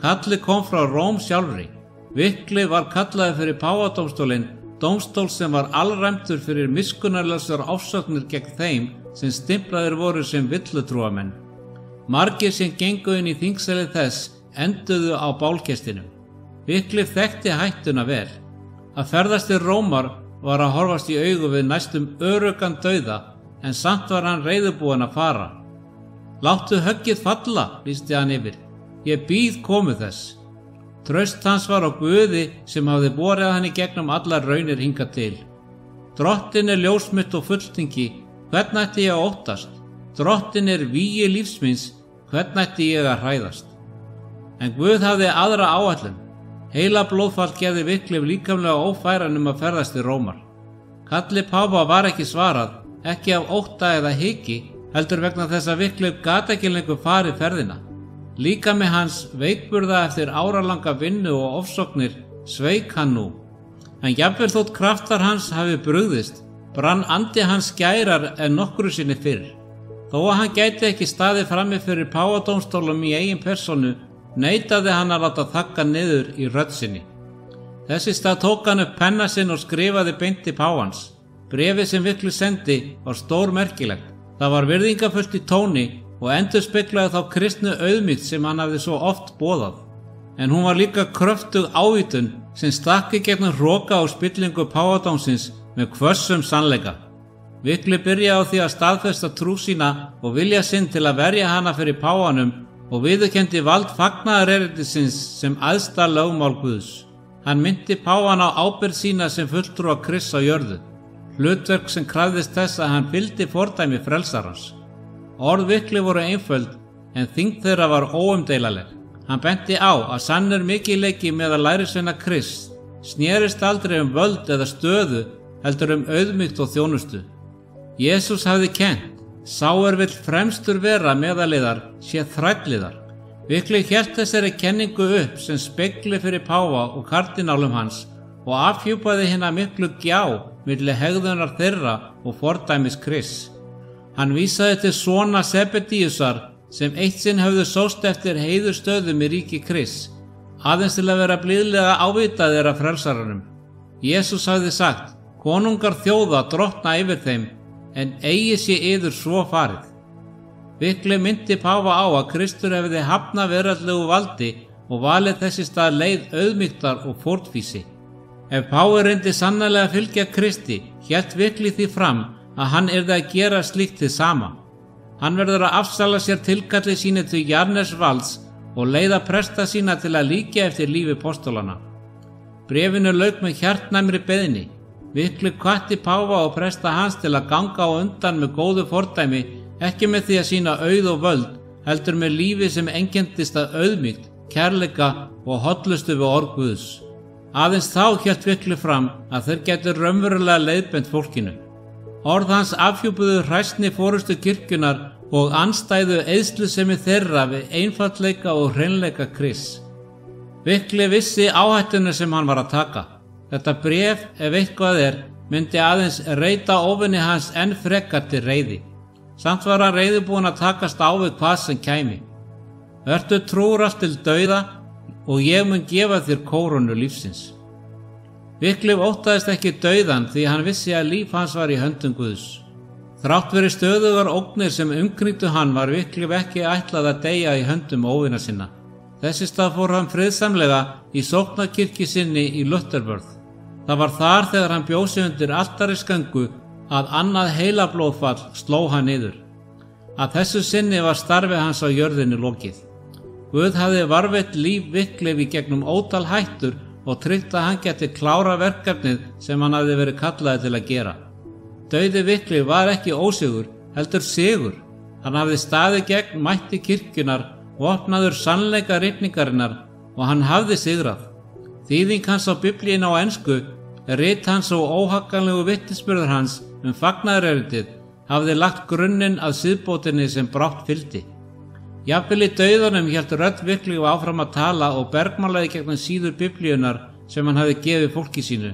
Kallið kom frá Róm sjálfri. Wycliffe var kallaði fyrir páfadómstólinn, dómstól sem var alræmdur fyrir miskunnarlausar ofsóknir gegn þeim sem stimplaðir voru sem villutrúamenn. Margir sem gengu inn í þingsali þess enduðu á bálkestinum. Wycliffe þekkti hættuna vel. Að ferðast til Rómar var að horfast í augu við næstum öruggan dauða, en samt var hann reiðubúinn að fara. Láttu höggið falla, lýsti hann yfir. Ég bíð komu þess. Traust hans var á Guði sem hafði borið hann í gegnum allar raunir hingað til. Drottin er ljós mitt og fulltingi, hvern ætti ég að óttast? Drottin er vígi lífsmins, hvern ætti ég að hræðast? En Guð hafði aðra áætlun. Heila blóðfall gerði Wycliffe líkamlega ófæran að ferðast til Rómar. Kalli páfa var ekki svarað, ekki af ótta eða hiki, heldur vegna þess að Wycliffe gat ekki lengur farið ferðina. Líkami hans veikburða eftir áralanga vinnu og ofsóknir sveik hann nú. En jafnvel þótt kraftar hans hafi brugðist, brann andi hans skærar en nokkru sinni fyrr. Þó að hann gæti ekki staðið frammi fyrir páfadómstólum í eigin persónu, neitaði hann að láta þagga niður í rödd sinni. Þess í stað tók hann upp penna sinn og skrifaði beint til páfans. Bréfið sem Wycliffe sendi var stórmerkilegt. Það var virðingafullt í tóni og endurspeglaði þá kristnu auðmýkt sem hann hafði svo oft boðað. En hún var líka kröftug ávítun sem stakki gegnum hroka og spillingu páfadómsins með hvössum sannleika. Wycliffe byrjaði á því að staðfesta trú sína og vilja sinn til að verja hana fyrir páfanum og viðurkenndi vald fagnaðarerindisins sem æðsta lögmál Guðs. Hann minnti páfan á ábyrgð sína sem fulltrúa Krists á jörðu, hlutverk sem krafðist þess að hann fylgdi fordæmi frelsarans. Orð Wycliffe voru einföld en þyngd þeirra var óumdeilanleg. Hann benti á að sannur mikilvægi meðal lærisveina Krists snerist aldrei völd eða stöðu, heldur auðmýkt og þjónustu. Jesús hafði kennt: sá vill fremstur vera meðal yðar sé þræll yðar. Wycliffe hélt þessari kenningu upp sem spegli fyrir páfa og kardinálum hans og afhjúpaði hina miklu gjá milli hegðunar þeirra og fordæmis Krists. Hann vísaði til sona Sebedíusar sem eitt sinn höfðu sóst eftir heiðurstöðum í ríki Krists, aðeins til að vera blíðlega ávitaðir af frelsaranum. Jesús hafði sagt: konungar þjóða drottna yfir þeim, en eigi sé yður svo farið. Wycliffe myndi páfa á að Kristur hefði hafnað veraldlegu valdi og valið þess í stað leið auðmýktar og fórnfýsi. Ef páfi reyndi sannarlega að fylgja Kristi, hélt Wycliffe því fram að hann yrði að gera slíkt hið sama. Hann verður að afsala sér tilkalli sínu til jarðnesvalds og leiða presta sína til að líkja eftir lífi postólana. Bréfinu lauk með hjartnæmri beiðni. Wycliffe hvatti páfa og presta hans til að ganga á undan með góðu fordæmi, ekki með því að sýna auð og völd, heldur með lífi sem einkenndist af auðmýkt, kærleika og hollustu við orð Guðs. Aðeins þá hélt Wycliffe fram að þeir gætu raunverulega leiðbent fólkinu. Orð hans afhjúpuðu hræsni forystu kirkjunnar og andstæðu eyðslusemi þeirra við einfaldleika og hreinleika Krists. Wycliffe vissi áhættuna sem hann var að taka. Þetta bréf, ef eitthvað myndi aðeins reita óvinni hans enn frekar til reiði. Samt var hann reiðubúinn að takast á við hvað sem kæmi. Vertu trúrast til dauða og ég mun gefa þér kórónu lífsins. Wycliffe óttaðist ekki dauðan því hann vissi að líf hans var í höndum Guðs. Þrátt fyrir stöðugar ógnir sem umkringdu hann var Wycliffe ekki ætlað að deyja í höndum óvina sinna. Þess í stað fór hann friðsamlega í sóknarkirkju sinni í Lutherworth. Það var þar þegar hann bjó sig undir altarisgöngu að annað heilablóðfall sló hann niður. Að þessu sinni var starfi hans á jörðinni lokið. Guð hafði varveitt líf Wycliffe í gegnum ótal hættur og tryggt að hann geti klára verkefnið sem hann hafði verið kallaði til að gera. Dauði Wycliffe var ekki ósigur, heldur sigur. Hann hafði staðið gegn mætti kirkjunar, vopnaður sannleika ritningarinnar og hann hafði sigrað. Þýðing hans á Biblíunni á ensku, rit hans og óhagganlegu vitnisburður hans fagnaðarerindið hafði lagt grunninn að siðbótinni sem brátt fylgdi. Jafnvel í dauðanum hélt rödd Wycliffe áfram að tala og bergmálaði gegnum síður Biblíunnar sem hann hafði gefið fólki sínu.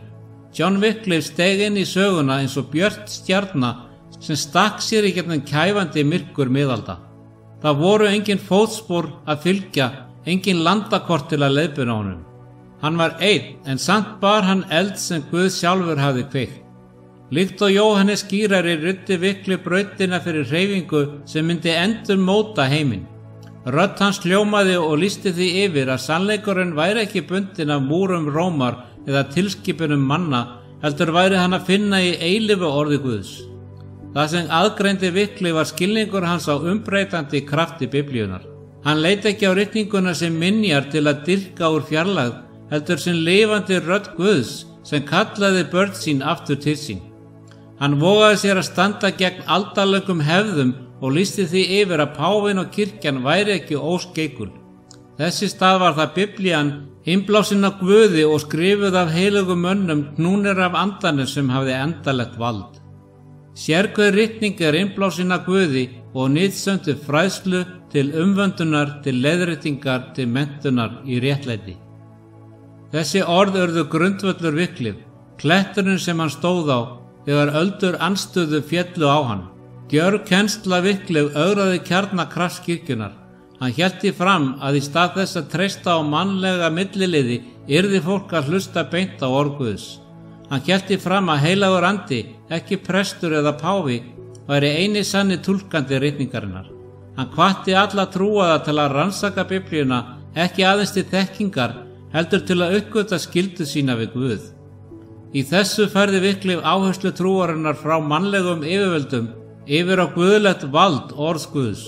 John Wycliffe steig inn í söguna eins og björt stjarna sem stakk sér í gegnum kæfandi myrkur miðalda. Það voru engin fótspor að fylgja, engin landakort til að leiðbeina honum. Hann var einn, en samt bar hann eld sem Guð sjálfur hafði kveikt. Líkt og Jóhannes skírari ruddi Wycliffe brautina fyrir hreyfingu sem myndi endur móta heiminn. Rödd hans hljómaði og lýsti því yfir að sannleikurinn væri ekki bundinn af múrum Rómar eða tilskipunum manna, heldur væri hann að finna í eilífu orði Guðs. Það sem aðgreindi Wycliffe var skilningur hans á umbreytandi krafti Biblíunnar. Hann leit ekki á ritninguna sem minjar til að dyrka úr fjarlægð, heldur sem lifandi rödd Guðs sem kallaði börn sín aftur til sín. Hann vogaði sér að standa gegn aldalöngum hefðum og lýsti því yfir að páfinn og kirkjan væri ekki óskeikul. Þessi stað var það Biblían, innblásin af Guði og skrifuð af heilugum mönnum knúnir af andanum sem hafði endalegt vald. Sérhver ritning innblásin af Guði og nytsönd til fræðslu, til umvöndunar, til leiðréttingar, til menntunar í réttlæti. Þessi orð urðu grundvöllur Wycliffe, kletturinn sem hann stóð á, þegar öldur anstöðu féllu á hann. Gjörg kennsla Wycliffe ögraði kjarna krafts kirkjunnar. Hann hélt því fram að í stað þess að treysta á mannlega milliliði yrði fólk að hlusta beint á orð Guðs. Hann hélt því fram að heilagur andi, ekki prestur eða páfi, væri eini sanni túlkandi ritningarinnar. Hann hvatti alla trúaða til að rannsaka Biblíuna, ekki aðeins til þekkingar, heldur til að uppgötva skyldu sína við Guð. Í þessu færði Wycliffe áherslu trúarinnar frá mannlegum yfirvöldum yfir á guðlegt vald orðs Guðs.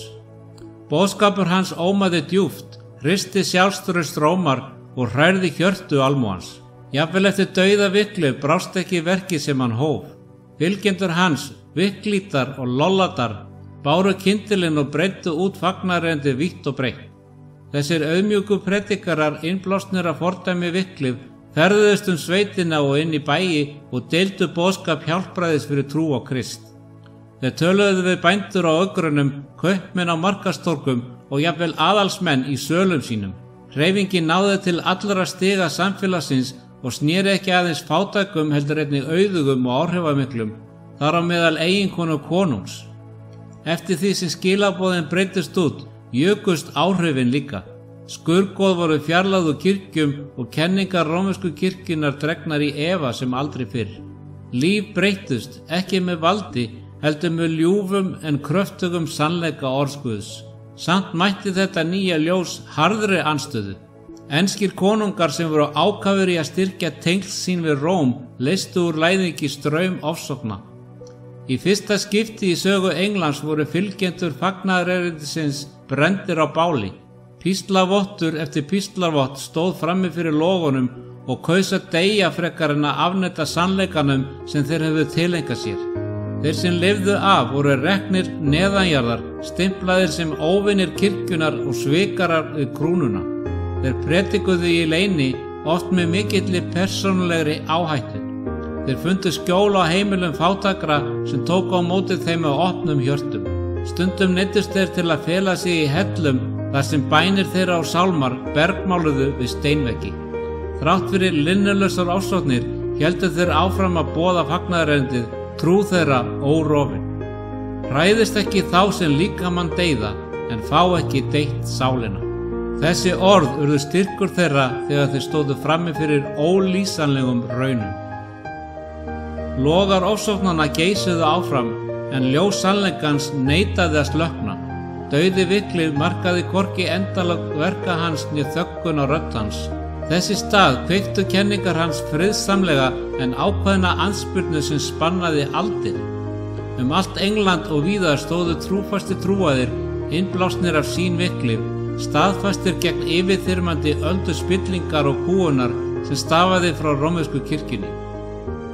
Boðskapur hans ómaði djúpt, hristi sjálfstraust Rómar og hrærði hjörtu almúans. Jafnvel eftir dauða Wycliffe brást ekki verkið sem hann hóf. Fylgjendur hans, Wycliftar og Lolladar, báru kyndilinn og breiddu út fagnarendi vítt og breitt. Þessir auðmjúku predikarar innblásnir af fordæmi Wycliffe ferðuðust sveitina og inn í bæi og deildu boðskap hjálpræðis fyrir trú á Krist. Þeir töluðu við bændur á ögrunum, kaupmenn á markastorkum og jafnvel aðalsmenn í sölum sínum. Hreyfingin náði til allra stiga samfélagsins og sneri ekki aðeins fátækum heldur einnig auðugum og áhrifamiklum, þar á meðal eiginkonu konungs. Eftir því sem skilaboðin breyttust út, jukust áhrifin líka. Skurðgoð voru fjarlægð úr kirkjum og kenningar rómversku kirkjunnar dregnar í efa sem aldrei fyrr. Líf breyttust, ekki með valdi, heldur með ljúfum en kröftugum sannleika orðs Guðs. Samt mætti þetta nýja ljós harðri andstöðu. Enskir konungar sem voru ákafir í að styrkja tengsl sín við Róm leystu úr læðingi straum ofsókna. Í fyrsta skipti í sögu Englands voru fylgjendur fagnaðarerindisins brenndir á báli. Píslarvottur eftir píslarvott stóð frammi fyrir logunum og kaus að deyja frekar en að afneita sannleikanum sem þeir hefðu tileinkað sér. Þeir sem lifðu af voru reknir neðanjarðar, stimplaðir sem óvinir kirkjunar og svikarar við krúnuna. Þeir predikuðu í leyni, oft með mikilli persónulegri áhættu. Þeir fundu skjól á heimilum fátækra sem tók á móti þeim með opnum hjörtum. Stundum neyddust þeir til að fela sig í hellum þar sem bænir þeirra og sálmar bergmáluðu við steinveggi. Þrátt fyrir linnulausar ofsóknir héldu þeir áfram að boða fagnaðarerindið, trú þeirra órofin. Hræðist ekki þá sem líkamann deyða, en fá ekki deytt sálina. Þessi orð urðu styrkur þeirra þegar þeir stóðu frammi fyrir ólýsanlegum raunum. Logar ofsóknanna geisuðu áfram, en ljós sannleikans neitaði að slökkna. Dauði viklið markaði hvorki endalag verka hans né þöggun á rödd hans. Þess í stað kveiktu kenningar hans friðsamlega en ákveðna andspyrnu sem spannaði aldir. Allt England og víðar stóðu trúfastir trúaðir, innblásnir af sín viklið, staðfastir gegn yfirþyrmandi öldu spillingar og kúgunar sem stafaði frá rómversku kirkjunni.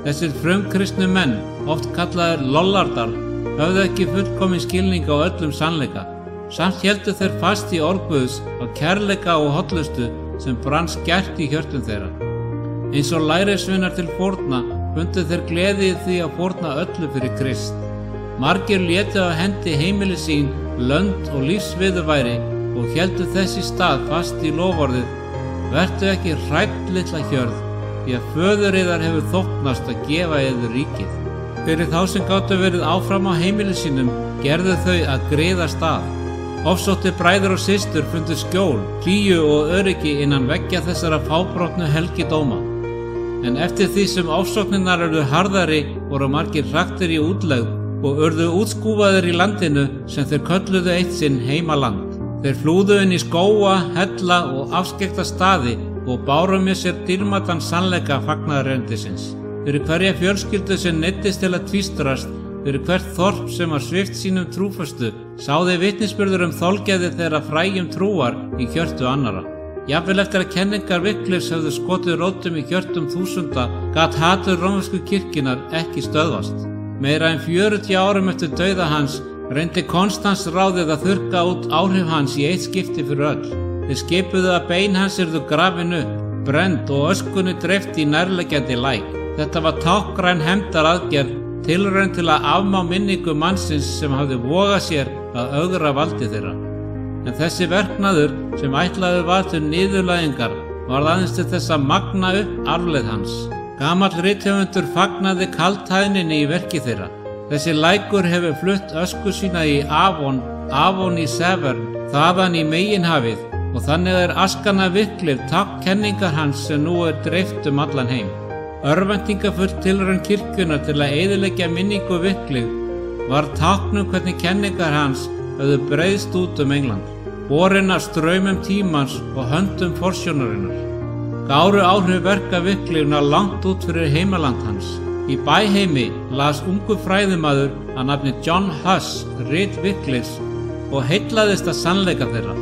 Þessir frumkristnu menn, oft kallaðir lollardar, höfðu ekki fullkominn skilning á öllum sannleika. Samt héldu þeir fast í orð Guðs á kærleika og hollustu sem brann skært í hjörtum þeirra. Eins og lærisveinar til fórna fundu þeir gleði í því að fórna öllu fyrir Krist. Margir létu á hendi heimili sín, lönd og lífsviðurværi og héldu þess í stað fast í loforðið: vertu ekki hrædd litla hjörð, því að föður yðar hefur þóknast að gefa yður ríkið. Fyrir þá sem gátu verið áfram á heimili sínum gerðu þau að greiða stað. Ofsóttir bræður og systur fundu skjól, hlýju og öryggi innan veggja þessara fábrotnu helgidóma. En eftir því sem ofsóknirnar urðu harðari voru margir hraktir í útlegð og urðu útskúfaðir í landinu sem þeir kölluðu eitt sinn heimaland. Þeir flúðu inn í skóga, hella og afskekkta staði og báru með sér dýrmætan sannleika fagnaðarerindisins. Fyrir hverja fjölskyldu sem neyddist til að tvístrast, fyrir hvert þorp sem var svipt sínum trúfastu, sáði vitnisburður þolgæði þeirra fræjum trúar í hjörtu annara. Jafnvel eftir að kenningar Wyclifs höfðu skotið rótum í hjörtum þúsunda, gat hatur rómversku kirkjunnar ekki stöðvast. Meira en 40 árum eftir dauða hans reyndi Konstans ráðið að þurrka út áhrif hans í eitt skipti fyrir öll. Þeir skipuðu að bein hans yrðu grafin upp, brennd og öskunni dreift í nærliggjandi læk. Þetta var táknræn hefndaraðgerð, tilraun til að afmá minningu mannsins sem hafði vogað sér að ögra valdi þeirra. En þessi verknaður sem ætlaður var til niðurlægingar var aðeins til þess að magna upp arfleið hans. Gamall rithöfundur fagnaði kaldhæðninni í verki þeirra. Þessi lækur hefur flutt ösku sína í Avon í Severn, þaðan í meginhafið, og þannig er askan af Wyclif tákn kenningar hans sem nú dreift allan heim. Örvæntingafull tilraun kirkjunnar til að eyðileggja minningu Wyclif var tákn hvernig kenningar hans höfðu breiðst út England, borin af straumum tímans og höndum forsjónarinnar. Gáru áhrif verka Wyclif langt út fyrir heimaland hans. Í bæheimi las ungu fræðimaður að nafni John Huss rit Wyclifs og heillaðist að sannleika þeirra.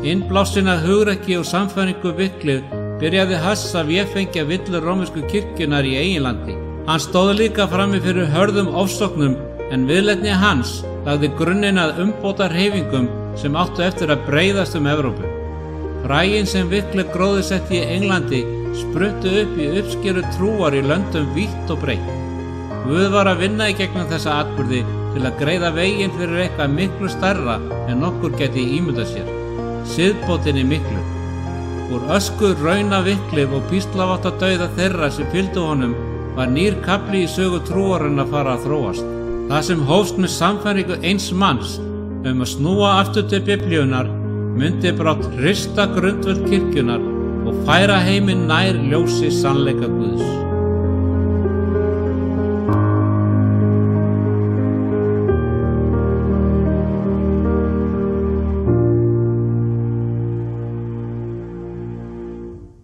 Innblásinn af hugrekki og samfæringu Wyclif byrjaði Huss að véfengja villur rómversku kirkjunnar í eiginlandi. Hann stóð líka frammi fyrir hörðum ofsóknum, en viðleitni hans lagði grunninn að umbóta hreyfingum sem áttu eftir að breiðast Evrópu. Fræin sem Wyclif gróðursetti í Englandi spruttu upp í uppskeru trúar í löndum vítt og breitt. Guð var að vinna í gegnum þessa atburði til að greiða veginn fyrir eitthvað miklu stærra en nokkur geti ímyndað sér, siðbótinni miklu. Úr ösku rauna viklið og píslaváttar dauða þeirra sem fylgdu honum var nýr kafli í sögu trúarinnar að fara að þróast. Það sem hófst með sannfæringu eins manns að snúa aftur til Biblíunnar myndi brátt hrista grundvöll kirkjunnar og færa heiminn nær ljósi sannleika Guðs.